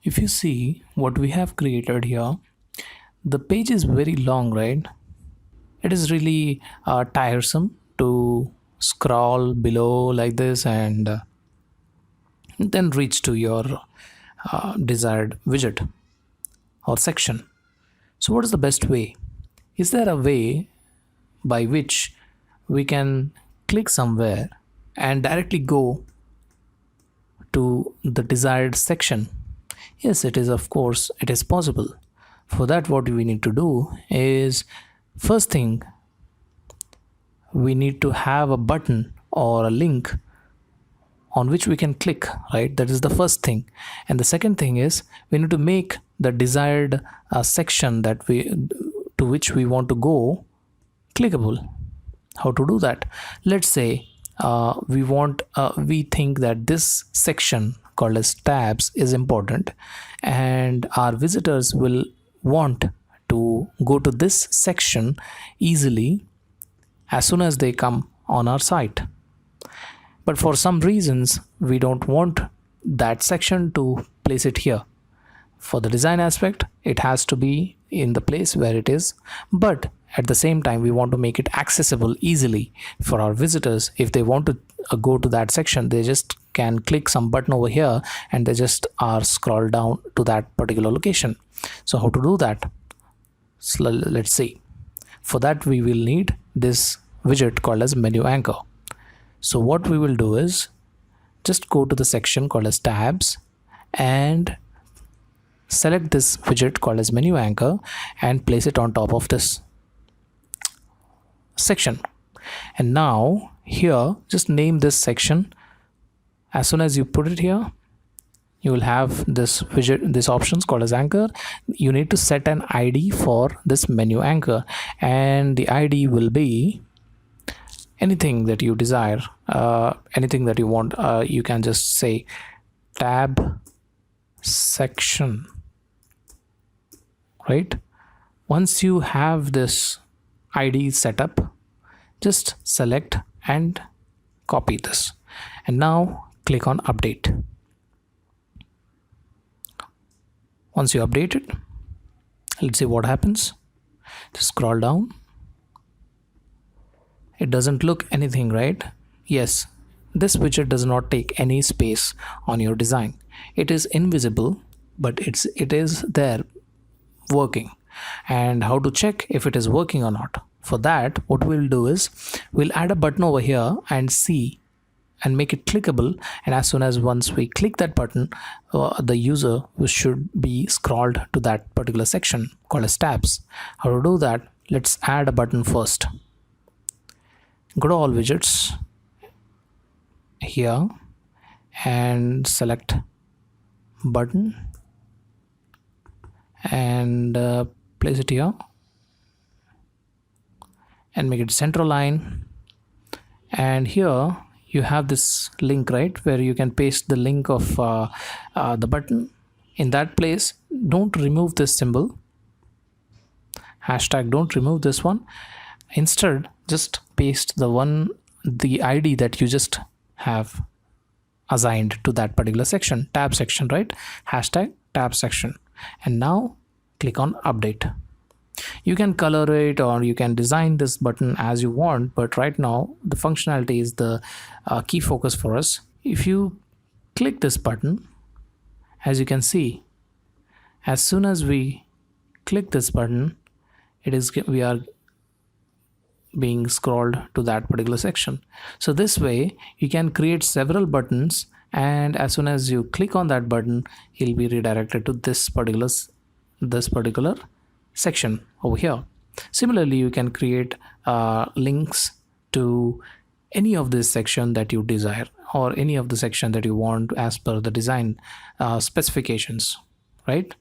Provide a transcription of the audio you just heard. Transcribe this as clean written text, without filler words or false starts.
If you see what we have created here, the page is very long, right? It is really tiresome to scroll below like this and then reach to your desired widget or section. So what is the best way? Is there a way by which we can click somewhere and directly go to the desired section? Yes, it is, of course, it is possible. For that, what we need to do is, first thing, we need to have a button or a link on which we can click, right? That is the first thing. And the second thing is we need to make the desired section that to which we want to go clickable. How to do that? Let's say we think that this section called as tabs is important, and our visitors will want to go to this section easily as soon as they come on our site. But for some reasons we don't want that section to place it here. For the design aspect, it has to be in the place where it is, but at the same time we want to make it accessible easily for our visitors. If they want to go to that section, they just can click some button over here and they just are scroll down to that particular location. So how to do that? So let's see. For that we will need this widget called as Menu Anchor. So what we will do is just go to the section called as tabs and select this widget called as Menu Anchor and place it on top of this section. And now here, just name this section. As soon as you put it here, you will have this widget, this options called as anchor. You need to set an ID for this Menu Anchor, and the ID will be anything that you desire, anything that you want. You can just say tab section, right? Once you have this ID set up, just select and copy this, and now click on update. Once you update it, let's see what happens. Just scroll down. It doesn't look anything, right? Yes, this widget does not take any space on your design. It is invisible, but it is there working. And how to check if it is working or not? For that, what we'll do is we'll add a button over here and see and make it clickable, and as soon as once we click that button, the user should be scrolled to that particular section called as tabs. How to do that? Let's add a button first. Go to all widgets here and select button and place it here and make it center line. And here you have this link, right, where you can paste the link of the button. In that place, don't remove this symbol, hashtag, don't remove this one. Instead, just paste the ID that you just have assigned to that particular section, tab section, right? Hashtag tab section. And now click on update. You can color it or you can design this button as you want, but right now the functionality is the key focus for us. If you click this button, as you can see, as soon as we click this button, we are being scrolled to that particular section. So this way you can create several buttons, and as soon as you click on that button, you'll be redirected to this particular section over here. Similarly, you can create links to any of this section that you desire, or any of the section that you want as per the design specifications, right?